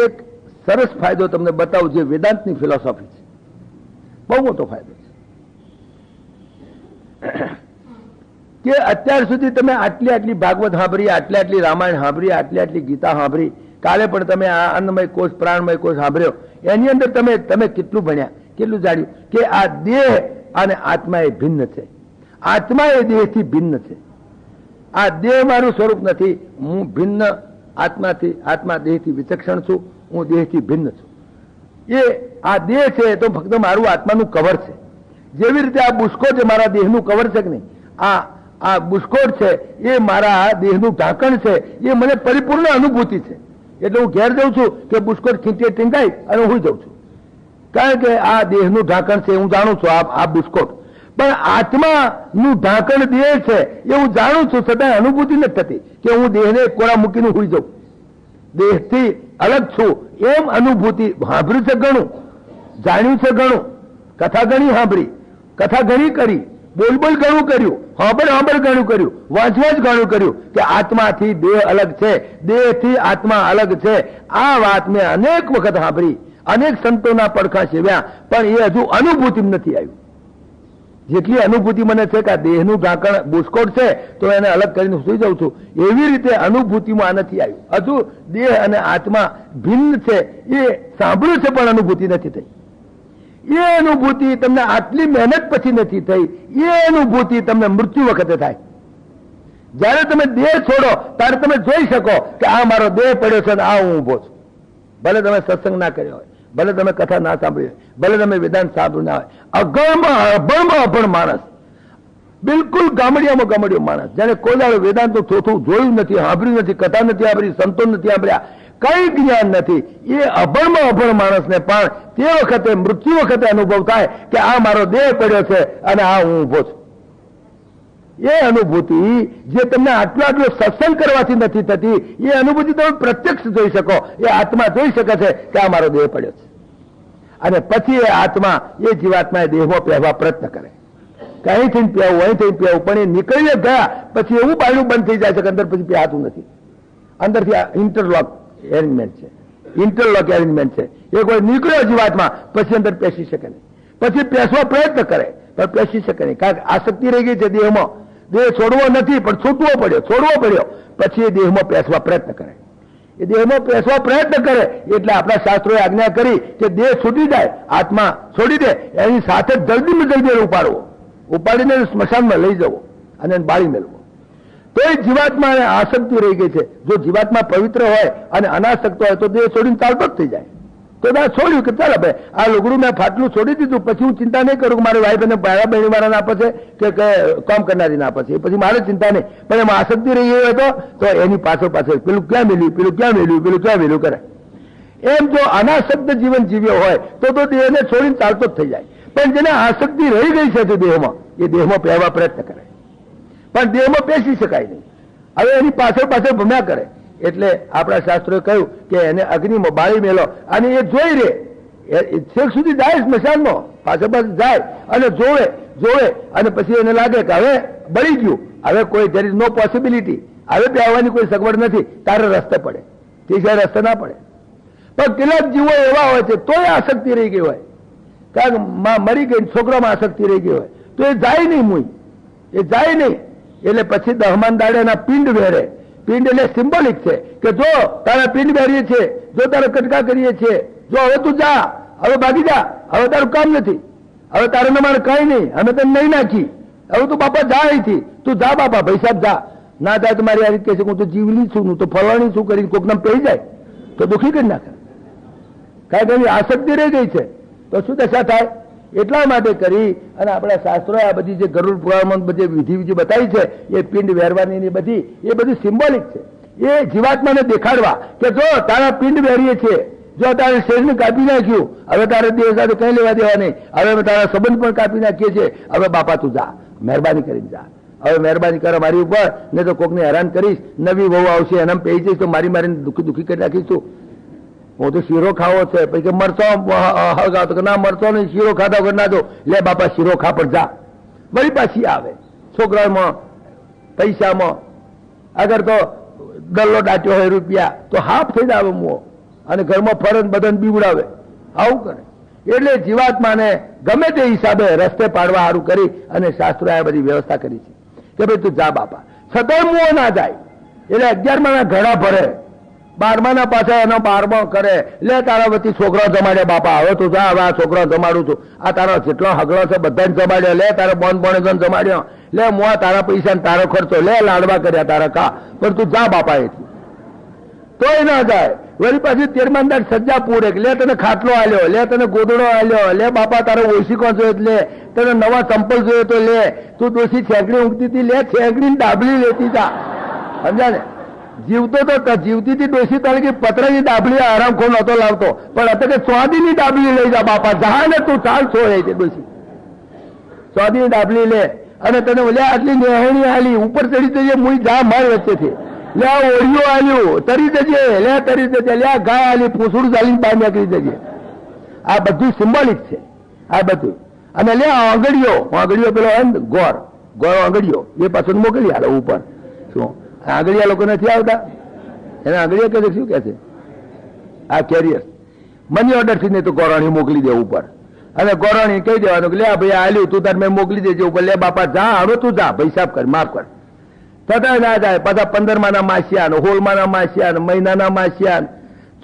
એક સરસ ફાયદો તમને બતાવું, જે વેદાંતની ફિલોસોફી છે, બહુ મોટો ફાયદો છે કે અત્યાર સુધી તમે આટલી આટલી ભાગવત સાંભળી, આટલી આટલી રામાયણ સાંભળી, આટલી આટલી ગીતા સાંભળી, કાલે પણ તમે આ અન્નમય કોષ પ્રાણમય કોષ સાંભળ્યો, એની અંદર તમે કેટલું ભણ્યા, કેટલું જાણ્યું કે આ દેહ અને આત્મા એ ભિન્ન છે. આત્મા એ દેહથી ભિન્ન છે. આ દેહ મારું સ્વરૂપ નથી. હું ભિન્ન આત્માથી, આત્મા દેહથી વિચક્ષણ છું. હું દેહથી ભિન્ન છું. એ આ દેહ છે તો ફક્ત મારું આત્માનું કવર છે. જેવી રીતે આ બુસ્કોટ મારા દેહનું કવર છે કે નહીં, આ બુસ્કોટ છે એ મારા દેહનું ઢાંકણ છે. એ મને પરિપૂર્ણ અનુભૂતિ છે. એટલે હું ઘેર જઉં છું કે બુસ્કોટ ખીંચે ટીંગાઈ અને હું જઉં છું, કારણ કે આ દેહનું ઢાંકણ છે, હું જાણું છું આ બુસ્કોટ. પણ આત્માનું ઢાંકણ દેહ છે એ હું જાણું છું, છતાં અનુભૂતિ નથી થતી કે હું દેહને કોરા મૂકીને હુઈ જાઉં, દેહથી અલગ છું એમ અનુભૂતિ. સાંભળ્યું છે ઘણું, જાણ્યું છે ઘણું, કથા ઘણી સાંભળી, કથા ઘણી કરી, બોલ ઘણું કર્યું, સાંભળ ઘણું કર્યું, વાંચ ઘણું કર્યું કે આત્માથી દેહ અલગ છે, દેહથી આત્મા અલગ છે. આ વાત મેં અનેક વખત સાંભળી, અનેક સંતોના પડખા સેવ્યા, પણ એ હજુ અનુભૂતિ નથી આવ્યું. જેટલી અનુભૂતિ મને છે કે આ દેહનું ઢાંકણ બુસ્કોટ છે તો એને અલગ કરીને સુઈ જાઉં છું, એવી રીતે અનુભૂતિમાં નથી આવ્યું. હજુ દેહ અને આત્મા ભિન્ન છે એ સાંભળ્યું છે, પણ અનુભૂતિ નથી થઈ. એ અનુભૂતિ તમને આટલી મહેનત પછી નથી થઈ. એ અનુભૂતિ તમને મૃત્યુ વખતે થાય. જયારે તમે દેહ છોડો ત્યારે તમે જોઈ શકો કે આ મારો દેહ પડ્યો છે અને આ હું ઊભો છું. ભલે તમે સત્સંગ ના કર્યો હોય, ભલે તમે કથા ના સાંભળી હોય, ભલે તમે વેદાંત સાંભળ્યું ના હોય, અભણમાં અભણ માણસ, બિલકુલ ગામડિયો માણસ, જેને કોઈ દાડો વેદાંતનું થોથું જોયું નથી, સાંભળ્યું નથી, કથા નથી સાંભળી, સંતો નથી સાંભળ્યા, કઈ જ્ઞાન નથી, એ અભણમાં અભણ માણસને પણ તે વખતે મૃત્યુ વખતે અનુભવ થાય કે આ મારો દેહ પડ્યો છે અને આ હું ઊભો છું. એ અનુભૂતિ જે તમને આટલો સત્સંગ કરવાથી નથી થતી, એ અનુભૂતિ તમે પ્રત્યક્ષ જોઈ શકો. એ આત્મા જોઈ શકે છે કે આ મારો દેહ પડ્યો છે. અને પછી એ આત્મા, એ જીવાત્મા એ દેહમાં પહેવા પ્રયત્ન કરે કે અહીંથી પહેવું, અહીંથી પહેવું, પણ એ નીકળીને ગયા પછી એવું બાયણું બંધ થઈ જાય છે કે અંદર પછી પહેતું નથી. અંદરથી આ ઇન્ટરલોક એરેન્જમેન્ટ છે, ઇન્ટરલોક એરેન્જમેન્ટ છે. એ કોઈ નીકળ્યો જીવાત્મા પછી અંદર પેસી શકે નહીં. પછી પેસવા પ્રયત્ન કરે પણ પેસી શકે નહીં, કારણ કે આસક્તિ રહી ગઈ છે દેહમાં. દેહ છોડવો નથી પણ છૂટવો પડ્યો. પછી એ દેહમાં પેસવા પ્રયત્ન કરે. એ દેહમાં પેસવા પ્રયત્ન કરે એટલે આપણા શાસ્ત્રોએ આજ્ઞા કરી કે દેહ છૂટી જાય, આત્મા છોડી દે, એની સાથે જલ્દીમાં જલ્દી ઉપાડીને સ્મશાનમાં લઈ જવો અને એને બાળી મેળવો. તો એ જીવાત્માને આસક્તિ રહી ગઈ છે. જો જીવાત્મા પવિત્ર હોય અને અનાસક્ત હોય તો દેહ છોડીને ચાલતો જ થઈ જાય. તો મેં છોડ્યું કે ચાલ ભાઈ આ લુગડું મેં ફાટલું છોડી દીધું, પછી હું ચિંતા નહીં કરું કે મારી વાઈફ અને ભાડા બહેની મારા ના આપે છે કે કામ કરનારી ના આપે છે, એ પછી મારે ચિંતા નહીં. પણ એમાં આસક્તિ રહી ગઈ હોય તો એની પાછળ પેલું ક્યાં મેળવ્યું કરે. એમ જો અનાસક્ત જીવન જીવ્યો હોય તો દેહને છોડીને ચાલતો જ થઈ જાય. પણ જેને આસક્તિ રહી ગઈ છે દેહમાં, એ દેહમાં પહેવા પ્રયત્ન કરે, પણ દેહમાં પેસી શકાય નહીં. હવે એની પાછળ ભમ્યા કરે. એટલે આપણા શાસ્ત્રોએ કહ્યું કે એને અગ્નિમાં બાળી મેલો અને એ જોઈ રે, છેક સુધી જાય સ્મશાનમાં, પાછળ જાય અને જોવે અને પછી એને લાગે કે હવે બળી ગયું, હવે કોઈ there is no possibility, હવે પહેવાની કોઈ સગવડ નથી, તારે રસ્તે પડે, તે સિવાય રસ્તે ના પડે. પણ કેટલાક જીવો એવા હોય છે તોય આસક્તિ રહી ગઈ હોય, કારણ કે માં મરી ગઈ, છોકરામાં આસક્તિ રહી ગઈ હોય તો એ જાય નહીં, એ જાય નહીં. એટલે પછી દહમાન દાડે એના પિંડ વેરે. પિંડ એટલે સિમ્બોલિક છે કે જો તારા પિંડ વેરીએ છીએ, જો તારા કટકા કરીએ છીએ, જો હવે તું જા, હવે ભાગી જા, હવે તારું કામ નથી, હવે તારે મારે કઈ નહીં, અમે તને નહીં નાખી, હવે તું બાપા જા અહીંથી, તું જા બાપા, ભાઈ સાહેબ જા. ના જાય તો મારી આ રીતે કહે છે હું તો જીવલી છું, હું તો ફરવાની છું કરીને કોક નામ પડી જાય તો દુઃખી કરી નાખે, કારણ કે એની આસક્તિ રહી ગઈ છે. તો શું દશા થાય? એટલા માટે કરી અને આપણા શાસ્ત્રોએ આ બધી જે ગરુડ પુરાણમાં બધી વિધિ બતાવી છે, એ પિંડ વેરવાની બધી એ બધું સિમ્બોલિક છે. એ જીવાત્માને દેખાડવા કે જો તારા પિંડ વેરીએ છીએ, જો તારે શરીરને કાપી નાખ્યું, હવે તારે દેહ સાથે કઈ લેવા દેવા નહીં, હવે અમે તારા સંબંધ પણ કાપી નાખીએ છીએ, હવે બાપા તું જા, મહેરબાની કરીને જા, હવે મહેરબાની કરો મારી ઉપર, નહીં તો કોકને હેરાન કરીશ, નવી વહુ આવશે એના પી જઈશ તો મારીને દુઃખી કરી નાખીશું. હું તો શીરો ખાવો છે, પછી મરચો હળગાવતો કે ના મરચો નહીં, શીરો ખાધા વગર ના દો, લે બાપા શીરો ખા પણ જા. વળી પાછી આવે છોકરામાં, પૈસામાં, અગર તો ગલ્લો દાટ્યો હોય રૂપિયા તો હાફ થઈ જાય, અને ઘરમાં ફરજ બધાને બીવડાવે, આવું કરે. એટલે જીવાત્માને ગમે તે હિસાબે રસ્તે પાડવા સારું કરી અને શાસ્ત્રોએ આ બધી વ્યવસ્થા કરી છે કે ભાઈ તું જા બાપા. છતાંય મુઓ ના જાય. એટલે 11માના ઘડા ભરે, 12માના પાછા એનો 12મો કરે. લે તારા વતી છોકરાઓ જમાડે બાપા, હવે તું જા, હવે આ છોકરાઓ જમાડું છું, આ તારો જેટલો હગલો છે બધાને જમાડ્યો, લે તારો બોન બોને જમાડ્યો, લે મુઆ તારા પૈસા ને તારો ખર્ચો, લે લાડવા કર્યા તારા કા, પણ તું જા બાપા એથી. તોય ના જાય. વળી પાછી 13મા સજ્જા પૂરે, લે તને ખાટલો આલ્યો, લે તને ગોદડો આલ્યો, લે બાપા તારો ઓળશીકો જોઈએ લે, તને નવા ચંપલ જોઈએ તો લે, તું ડોસી છેંકડી ઊંઘતી હતી, લે છેંકડી ડાબલી લેતી જા. સમજા ને? જીવતો તો જીવતી હતી ડોસી તળકી પતરાની ડાબલી આરામખોર નતો લાવતો, પણ અત્યારે સ્વાદીની ડાબલી લઈ જા બાપા, જા ને તું ચાલ છો એ ડોસી સ્વાદીની ડાબલી લે. અને તને લે આટલી નેહણી આલી, ઉપર ચડી જઈએ મુઈ જા માર વચ્ચેથી, લે આ ઓળિયો આલ્યું તરી જજે, લે તરી જજે, લે આ ગાય આલી પૂછડું ચાલીને બહાર નીકળી જજે. આ બધું સિમ્બોલિક છે આ બધું. અને લે આંગળીઓ પેલો ગોર આંગળીઓ એ પાછળ મોકલી આલો ઉપર. શું આંગળીયા લોકો નથી આવતા? એને આંગળીયા કે શું કે છે? આ કેરિયર મની ઓર્ડર થી નહીં તો ગોરાણી મોકલી દે ઉપર. અને ગોરાણી કહી દેવાનું કે લે ભાઈ આલ્યું તું તાર મેં મોકલી દેજે ઉપર, લે બાપા જા, હવે તું જા, હિસાબ કર, માફ કર. થતા ના જાય. પાછા 15માના માસિયા, 16માના માસિયા, મહિનાના માસિયા,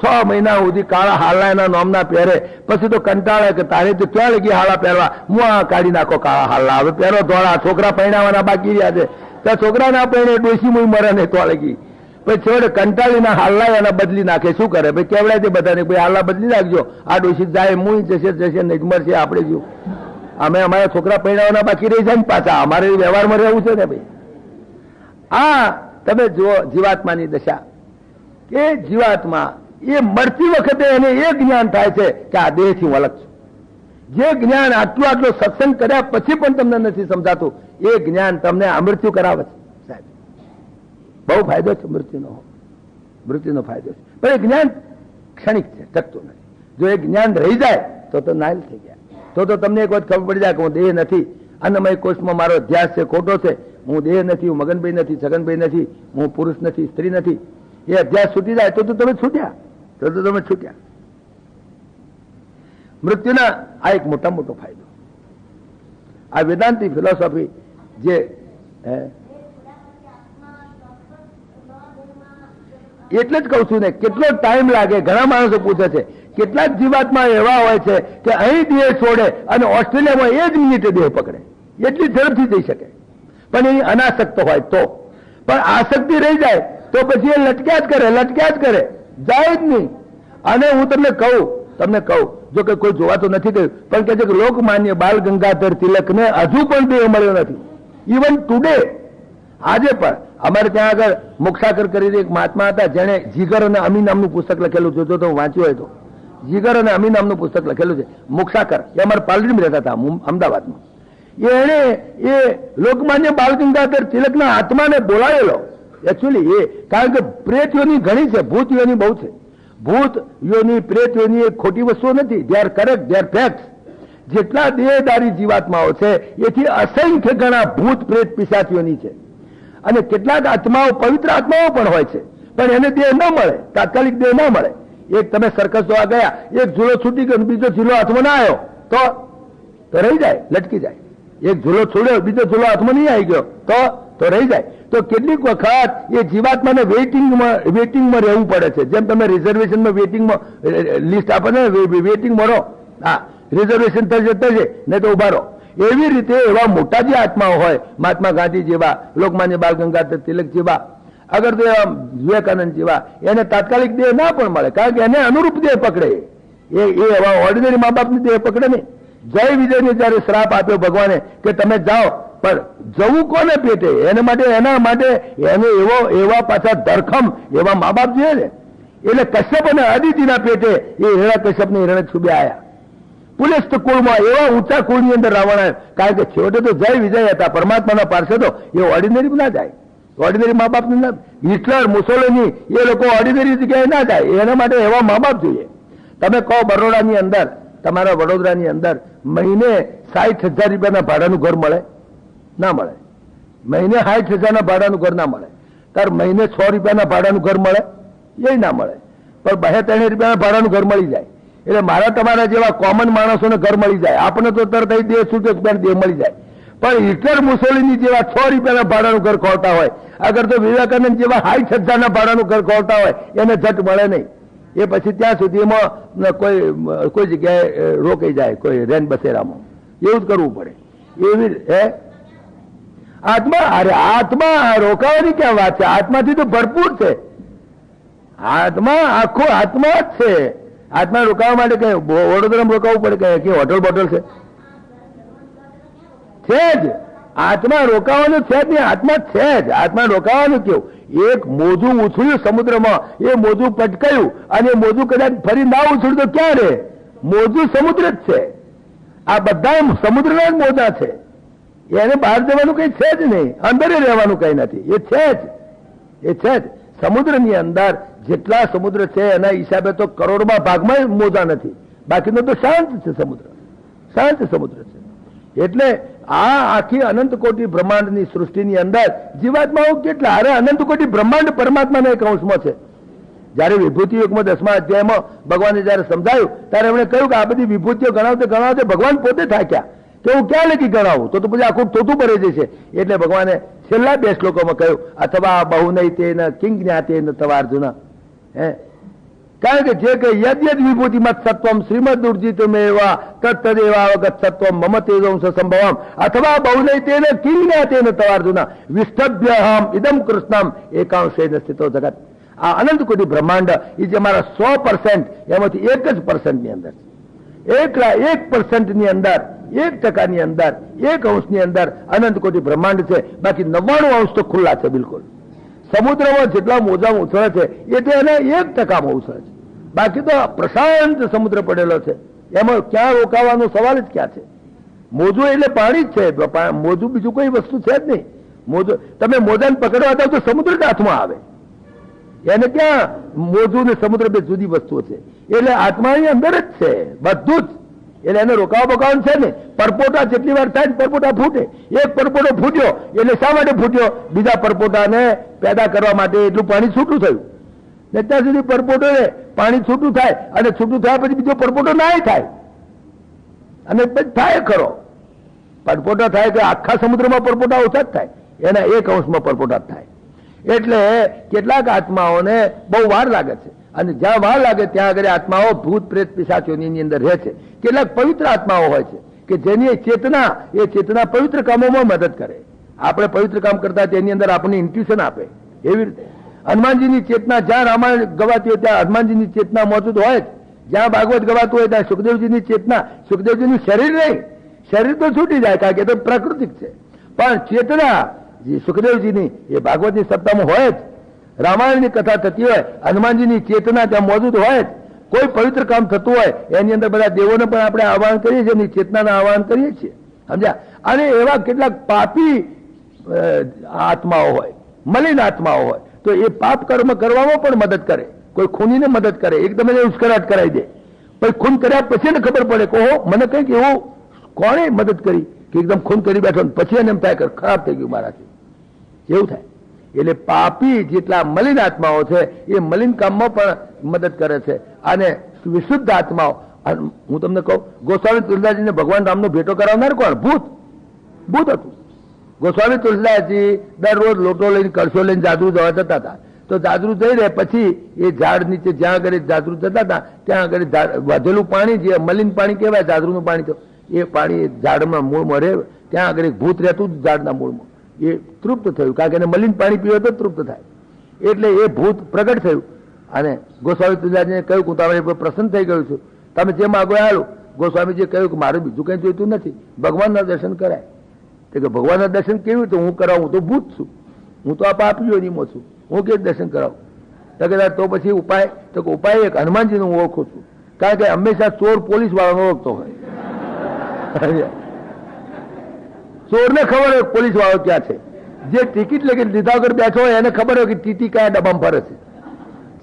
6 મહિના સુધી કાળા હાલા એના નોમના પહેરે. પછી તો કંટાળે કે તારે તો ક્યાં લગી હાલા પહેરવા, હું આ કાઢી નાખો કાળા હાલા, હવે પહેરો ધોળા. છોકરા પહેણાવાના બાકી રહ્યા છે, ત્યાં છોકરા ના પહેણે ડોસી મુઈ મરે ને તો લગી. પછી છોડે કંટાળીના હાલા એના બદલી નાખે. શું કરે ભાઈ? કેવડાય છે બધાને ભાઈ હાલા બદલી નાખજો, આ ડોસી જાય મુઈ જશે નહીં મરશે આપણે જો. અમે અમારા છોકરા પહેણાવાના બાકી રહી જાય ને પાછા, અમારે વ્યવહારમાં રહેવું છે ને ભાઈ. આ તમે જુઓ જીવાત્માની દશા, કે જીવાત્મા એ મરતી વખતે એને એ જ્ઞાન થાય છે કે આ દેહથી હું અલગ છું. જે જ્ઞાન આટલો સત્સંગ કર્યા પછી પણ તમને નથી સમજાતું, એ જ્ઞાન તમને અમૃત્યુ કરાવે છે સાહેબ. બહુ ફાયદો છે મૃત્યુનો ફાયદો છે. પણ એ જ્ઞાન ક્ષણિક છે, ટકતું નથી. જો એ જ્ઞાન રહી જાય તો નાઇલ થઈ ગયા. તો તમને એક વખત ખબર પડી જાય કે હું દેહ નથી, અન્નમય કોષમાં મારો અધ્યાસ છે, ખોટો છે, હું દેહ નથી, હું મગનભાઈ નથી, છગનભાઈ નથી, હું પુરુષ નથી, સ્ત્રી નથી. એ અધ્યાસ છૂટી જાય તો તમે છૂટ્યા, તમે છૂટ્યા. મૃત્યુના આ એક મોટો ફાયદો. આ વેદાંતી ફિલોસોફી જે એટલે જ કહું છું ને, કેટલો ટાઈમ લાગે. ઘણા માણસો પૂછે છે, કેટલાક જીવાત્મા એવા હોય છે કે અહીં દેહ છોડે અને ઓસ્ટ્રેલિયામાં એ જ મિનિટે દેહ પકડે, એટલી ઝડપથી જઈ શકે. પણ એ અનાસક્ત હોય તો. પણ આસક્તિ રહી જાય તો પછી એ લટક્યા જ કરે, જાય જ નહીં. અને હું તમને કહું, જો કે કોઈ જોવાતું નથી કહ્યું, પણ કે છે કે લોકમાન્ય બાલ ગંગાધર તિલકને હજુ પણ દેહ મળ્યો નથી. ઇવન ટુડે, આજે પણ અમારે ત્યાં આગળ મોક્ષાકર કરીને એક મહાત્મા હતા, જેણે જીગર અને અમી નામનું પુસ્તક લખેલું છે. જો તો વાંચ્યું હોય તો, જીગર અને અમી નામનું પુસ્તક લખેલું છે, મોક્ષાકર. એ અમારે પાલડીમાં રહેતા હતા અમદાવાદમાં. એને એ લોકમાન્ય બાલ ગંગાધર તિલકના આત્માને બોલાવેલો. એકચ્યુઅલી એ કારણ કે પ્રેત યોની ઘણી છે, ભૂત યોની બહુ છે. ભૂત યોની, પ્રેત યોની એ ખોટી વસ્તુઓ નથી. They are correct, they are fact. જેટલા દેહદારી જીવાત્માઓ છે એથી અસંખ્ય ગણા ભૂત પ્રેત પિશાચીઓની છે. અને કેટલાક આત્માઓ પવિત્ર આત્માઓ પણ હોય છે, પણ એને દેહ ન મળે, તાત્કાલિક દેહ ન મળે. એક તમે સર્કસ જોવા ગયા, એક ઝૂલો છૂટી ગયો, બીજો ઝૂલો હાથમાં ના આવ્યો તો રહી જાય, લટકી જાય. એક ઝૂલો છોડ્યો, બીજો ઝૂલો હાથમાં નહીં આવી ગયો તો રહી જાય. તો કેટલીક વખત એ જીવાત્માને વેઇટિંગમાં રહેવું પડે છે. જેમ તમે રિઝર્વેશનમાં વેઇટિંગમાં લિસ્ટ આપો ને, વેઇટિંગમાં રહો, હા રિઝર્વેશન થશે નહીં તો ઉભા રહો. એવી રીતે એવા મોટા જે આત્માઓ હોય, મહાત્મા ગાંધી જેવા, લોકમાન્ય બાલ ગંગાધર તિલક જેવા, અગર તો એવા વિવેકાનંદ જેવા, એને તાત્કાલિક દેહ ના પણ મળે, કારણ કે એને અનુરૂપ દેહ પકડે. એ એવા ઓર્ડિનરી મા બાપની દેહ પકડે નહીં. જય વિજયને જયારે શ્રાપ આપ્યો ભગવાને કે તમે જાઓ, પણ જવું કોને પેટે? એના માટે એને એવા પાછા ધરખમ એવા મા બાપ જોઈએ ને. એટલે કશ્યપ અને અદિતિના પેટે એ હિરણ્ય કશ્યપ ને હિરણ્ય છુબે આવ્યા. પુલિસ્ત કુળમાં એવા ઊંચા કુળની અંદર રાવણ આવ્યો, કારણ કે છેવટે તો જય વિજય હતા, પરમાત્માના પાર્ષદો. એ ઓર્ડિનરી ના જાય, ઓર્ડિનરી મા બાપને ના. હિટલર, મુસોલિની એ લોકો ઓર્ડિનરી જગ્યાએ ના જાય. એના માટે એવા મા બાપ જોઈએ. તમે કહો બરોડાની અંદર, તમારા વડોદરાની અંદર મહિને 60,000 રૂપિયાના ભાડાનું ઘર મળે? ના મળે. મહિને 60,000ના ભાડાનું ઘર ના મળે. તાર મહિને 100 રૂપિયાના ભાડાનું ઘર મળે? એ ના મળે. પણ 2-3 રૂપિયાના ભાડાનું ઘર મળી જાય. એટલે મારા તમારા જેવા કોમન માણસોને ઘર મળી જાય. આપણે તો તરત દેહ છૂટે દેહ મળી જાય. પણ હિટલર મુસોલિની જેવા 6 રૂપિયાના ભાડાનું ઘર ખોલતા હોય, અગર તો વિવેકાનંદ જેવા 60,000ના ભાડાનું ઘર ખોલતા હોય એને ઝટ મળે નહીં. એ પછી ત્યાં સુધીમાં કોઈ જગ્યાએ રોકાઈ જાય, કોઈ રેન બસેરામાં. એવું જ કરવું પડે. એવી આત્મા રોકાવાની ક્યાં વાત છે? આત્માથી તો ભરપૂર છે. આત્મા આખો આત્મા જ છે. આત્મા રોકાવા માટે કઈ વડોદરામાં રોકાવું પડે? કઈ હોટલ બોટલ છે જ? આત્મા રોકાવાનું છે જ નહીં. આત્મા છે જ. આત્મા રોકાવાનું કેવું? એક મોજું ઉછળ્યું સમુદ્રમાં, એ મોજું પટકાયું અને મોજું કદાચ ફરી ના ઉછળ્યું તો ક્યાં રે? મોજું સમુદ્ર જ છે. આ બધા સમુદ્રના જ મોજા છે. એને બહાર જવાનું કઈ છે જ નહીં, અંદર રહેવાનું કઈ નથી. એ છે જ. સમુદ્રની અંદર જેટલા સમુદ્ર છે એના હિસાબે તો કરોડમાં ભાગમાં મોજા નથી. બાકીનો તો શાંત છે સમુદ્ર. શાંત સમુદ્ર છે. એટલે આ આખી અનંત કોટી બ્રહ્માંડની સૃષ્ટિની અંદર જીવાત્માઓ કેટલા? અરે અનંત કોટી બ્રહ્માંડ પરમાત્માના એક અંશમાં છે. જયારે વિભૂતિ યુગમાં 10મા અધ્યાયમાં ભગવાને જયારે સમજાયું ત્યારે એમણે કહ્યું કે આ બધી વિભૂતિઓ ગણાવતે ભગવાન પોતે થાક્યા કે હું ક્યાં લખી ગણાવું? તો પછી આખું તોતું ભરી જશે. એટલે ભગવાને છેલ્લા 2 શ્લોકોમાં કહ્યું, અથવા બહુનૈ તેન કિં જ્ઞાતેન તવ અર્જુન. કારણ કે જે કે યદ વિભૂતિમત સત્વમ શ્રીમદ ઉર્જિતમેવા તત્તદેવાવગત સત્વમ મમ તેજોંસ સંભવમ અથવા બહુનૈ તેન કિં જ્ઞાતેન તવ અર્જુન વિષ્ટભ્યહમ ઇદમ કૃષ્ણમ એકાંશેન સ્થિતો જગત. આ અનંત કોટી બ્રહ્માંડ એ જે મારા 100% એમાંથી 1% ની અંદર, 1% અંદર, 1% અંદર, 1 અંદર અનંત કોટી બ્રહ્માંડ છે. બાકી 99 તો ખુલ્લા છે બિલકુલ. સમુદ્રમાં જેટલા મોજા ઉછળે છે એ તો એને 1%માં ઉછળે છે. બાકી તો પ્રશાંત સમુદ્ર પડેલો છે. એમાં ક્યાં રોકાવાનો સવાલ જ ક્યાં છે? મોજું એટલે પાણી જ છે. મોજું બીજું કોઈ વસ્તુ છે જ નહીં. મોજું તમે મોજાને પકડવા જાવ તો સમુદ્ર જ હાથમાં આવે. એને ક્યાં મોજું ને સમુદ્ર બે જુદી વસ્તુઓ છે. એટલે આત્માની અંદર જ છે બધું જ. એટલે એને રોકાવા બોકાવાનું છે ને. પરપોટા જેટલી વાર થાય પરપોટા ફૂટે. એક પરપોટો ફૂટ્યો એટલે શા માટે ફૂટ્યો? બીજા પરપોટાને પેદા કરવા માટે એટલું પાણી છૂટું થયું. ને ત્યાં સુધી પરપોટો પાણી છૂટું થાય અને છૂટું થયા પછી બીજો પરપોટો ના થાય અને પછી થાય ખરો પરપોટા થાય કે આખા સમુદ્રમાં પરપોટા ઓછા જ થાય, એના 1% પરપોટા જ થાય. એટલે કેટલાક આત્માઓને બહુ વાર લાગે છે અને જ્યાં વાર લાગે ત્યાં આગળ આત્માઓ ભૂત પ્રેત પિશાચોની અંદર રહે છે. કેટલાક પવિત્ર આત્માઓ હોય છે કે જેની ચેતના પવિત્ર કામોમાં મદદ કરે. આપણે પવિત્ર કામ કરતા તેની અંદર આપણને ઇન્ટ્યુશન આપે. એવી રીતે હનુમાનજીની ચેતના જ્યાં રામાયણ ગવાતી હોય ત્યાં હનુમાનજીની ચેતના મોજૂદ હોય જ. જ્યાં ભાગવત ગવાતું હોય ત્યાં સુખદેવજીની ચેતના, સુખદેવજીનું શરીર નહીં, શરીર તો છૂટી જાય કારણ કે એ તો પ્રાકૃતિક છે, પણ ચેતના સુખદેવજીની એ ભાગવતની સત્તામાં હોય જ. રામાયણની કથા થતી હોય, હનુમાનજીની ચેતના ત્યાં મોજૂદ હોય જ. કોઈ પવિત્ર કામ થતું હોય એની અંદર બધા દેવોને પણ આપણે આહવાન કરીએ છીએ, એની ચેતનાને આહવાન કરીએ છીએ. સમજ્યા? અને એવા કેટલાક પાપી આત્માઓ હોય, મલિન આત્માઓ હોય તો એ પાપ કર્મ કરવામાં પણ મદદ કરે. કોઈ ખૂનીને મદદ કરે, એકદમ એને ઉશ્કેરાટ કરાવી દે. પછી ખૂન કર્યા પછી એને ખબર પડે કે ઓહો મને કંઈક એવું કોણે મદદ કરી કે એકદમ ખૂન કરી બેઠો, પછી એને એમ થાય કે ખરાબ થઈ ગયું મારાથી. એવું થાય. એટલે પાપી જેટલા મલિન આત્માઓ છે એ મલિન કામમાં પણ મદદ કરે છે. અને વિશુદ્ધ આત્માઓ, હું તમને કહું, ગોસ્વામી તુલસીદાસજીને ભગવાન રામનો ભેટો કરાવનાર કોણ? ભૂત હતું. ગોસ્વામી તુલસીદાસજી દરરોજ લોટો લઈને કળશો લઈને જાદુ જવા જતા હતા. તો જાદુ જઈ રહે પછી એ ઝાડ નીચે જ્યાં આગળ જાદુ જતા હતા ત્યાં આગળ વધેલું પાણી, જે મલિન પાણી કહેવાય જાદુનું પાણી, તો એ પાણી ઝાડમાં મૂળમાં રહે. ત્યાં આગળ એક ભૂત રહેતું ઝાડના મૂળમાં. એ તૃપ્ત થયું કારણ કે એને મલિન પાણી પીવે તો તૃપ્ત થાય. એટલે એ ભૂત પ્રગટ થયું અને ગોસ્વામી તુલસીદાસજીને કહ્યું હું તમારે પ્રસન્ન થઈ ગયું છું, તમે જે માગો હાલું. ગોસ્વામીજીએ કહ્યું કે મારે બીજું કંઈ જોઈતું નથી, ભગવાનના દર્શન કરાય. કે ભગવાનના દર્શન કેવી રીતે હું કરાવું? હું તો ભૂત છું, હું તો આ પાપીઓનીમાં છું, હું કેવી દર્શન કરાવું? તો પછી ઉપાય? તો ઉપાય એક હનુમાનજીને હું ઓળખું છું, કારણ કે હંમેશા ચોર પોલીસ વાળાને ઓળખતો હોય. ચોરને ખબર હોય પોલીસ વાળો ક્યાં છે. જે ટિકિટ લીધા વગર બેઠો હોય એને ખબર હોય કે ટીટી કયા ડબ્બામાં ફરે છે.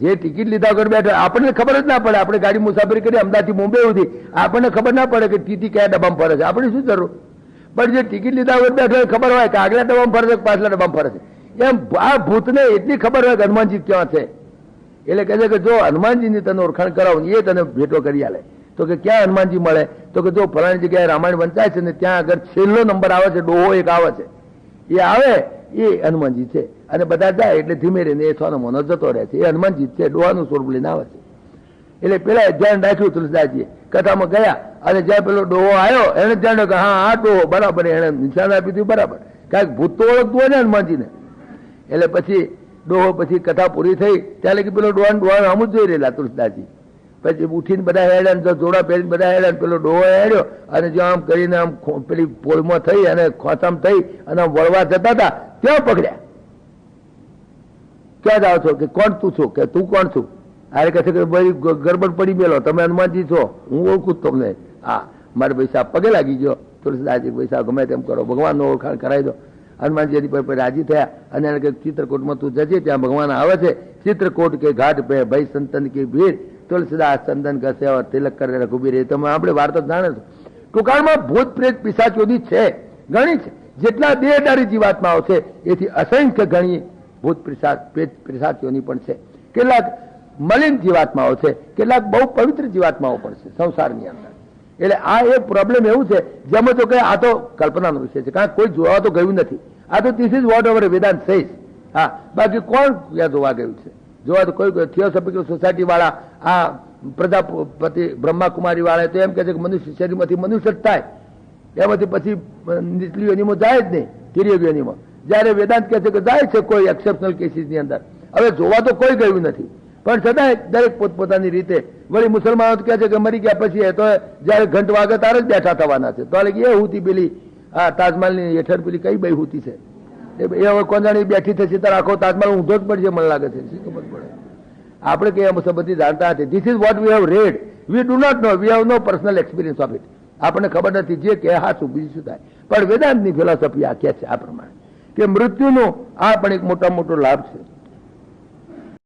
જે ટિકિટ લીધા વગર બેઠો આપણને ખબર જ ના પડે. આપણે ગાડી મુસાફરી કરી અમદાવાદથી મુંબઈ સુધી, આપણને ખબર ના પડે કે ટીટી કયા ડબ્બામાં ફરે છે. આપણે શું જરૂર? પણ જે ટિકિટ લીધા વગર બેઠો હોય ખબર હોય કે આગલા ડબ્બામાં ફરે છે કે પાછલા ડબ્બામાં ફરે છે. એમ આ ભૂતને એટલી ખબર હોય કે હનુમાનજી ક્યાં છે. એટલે કહે છે કે જો હનુમાનજીની તને ઓળખાણ કરાવું એ તને ભેટો કરી આલે. તો કે ક્યાં હનુમાનજી મળે? તો કે જો ફલાણી જગ્યાએ રામાયણ વંચાય છે ને ત્યાં આગળ છેલ્લો નંબર આવે છે, ડોહો એક આવે છે, એ આવે એ હનુમાનજી છે. અને બધા જાય એટલે ધીમે રહીને એ સોનો મોનો જતો રહે છે. એ હનુમાનજી છે, ડોહાનું સ્વરૂપ લઈને આવે છે. એટલે પેલા ધ્યાન રાખ્યું તુલસીદાસજીએ, કથામાં ગયા અને જ્યાં પેલો ડોહો આવ્યો એને ધ્યાન રાખ્યું, હા આ ડોહો બરાબર, એને નિશાન આપી દીધું બરાબર, કારણ કે ભૂત તો ઓળખતું હોય ને હનુમાનજીને. એટલે પછી ડોહો પછી કથા પૂરી થઈ ત્યારે કે પેલો ડોહાને આમ જ જોઈ રહેલા તુલસીદાસજી. પછી ઉઠીને બધા હેડ્યા, જોડા પહેરીને બધા હેડ્યા, પેલો ડોહો હેડ્યો અને જો આમ કરીને આમ પેલી પોળમાં થઈ અને ખોસામ થઈ અને આમ વળવા જતા હતા ત્યાં પકડ્યા. ક્યાં જાઓ છો? કે કોણ તું છું? કે તું કોણ છું? અરે કહે છે કે ભાઈ ગરબડ પડી ગયેલો, તમે હનુમાનજી છો, હું ઓળખું તમને. હા મારે ભાઈ સાહેબ પગે લાગી ગયો. તુલસીદાસજી ભાઈ સાહેબ ગમે તેમ કરો, ભગવાનનો ઓળખાણ કરાવી દો. હનુમાનજી એની પર રાજી થયા અને એને કે ચિત્રકૂટમાં તું જજે, ત્યાં ભગવાન આવે છે. ચિત્રકૂટ કે ઘાટ પે ભાઈ સંતન की भीड़, તુલસીદાસ ચંદન ઘસે ઓર તિલક કરે રઘુબીર. એ તમે આપણે વાર્તા જાણે છો. ટૂંકાણમાં ભૂત પ્રેત પિશાચોની છે, ઘણી છે. જેટલા દેહદારી જીવાત્માઓ છે એથી અસંખ્ય ઘણી ભૂત પિશાચોની પણ છે. કેટલાક મલિન જીવાત્માઓ છે, કેટલાક બહુ પવિત્ર જીવાત્માઓ પણ છે સંસારની અંદર. એટલે આ એક પ્રોબ્લેમ એવું છે જેમાં તો કે આ તો કલ્પનાનો વિષય છે, કારણ કે કોઈ જોવા તો ગયું નથી. આ તો this is whatever Vedanta says. હા બાકી કોણ ત્યાં જોવા ગયું છે? જોવા તો કોઈ થિયોસોફિકલ સોસાયટી વાળા, આ પ્રજાપતિ બ્રહ્માકુમારી વાળા તો એમ કહે છે કે મનુષ્ય શરીરમાંથી મનુષ્ય જ થાય, એમાંથી પછી નીચલી યોનિમાં જાય જ નહીં, તિર્યક યોનિમાં. જયારે વેદાંત કહે છે કે જાય છે કોઈ એક્સેપ્શનલ કેસીસની અંદર. હવે જોવા તો કોઈ ગયું નથી, પણ છતાંય દરેક પોતપોતાની રીતે. વળી મુસલમાનો કહે છે કે મરી ગયા પછી તો જયારે ઘંટ વાગે તારે જ બેઠા થવાના છે. તો એ હુતી પેલી આ તાજમહલની હેઠળ પેલી કઈ બઈ હુતી છે એ હવે કોણ જાણે બેઠી થશે ત્યારે આખો તાજમહલ ઊંધો જ પડશે મને લાગે છે. ખબર પડે આપણે કઈ એમ સંબંધી જાણતા નથી. This is what we have read, we do not know, we have no personal experience of it. આપણને ખબર નથી જે કે હાચું બીજું શું થાય. પણ વેદાંતની ફિલોસોફી આ કહે છે આ પ્રમાણે કે મૃત્યુનો આ પણ એક મોટા મોટો લાભ છે.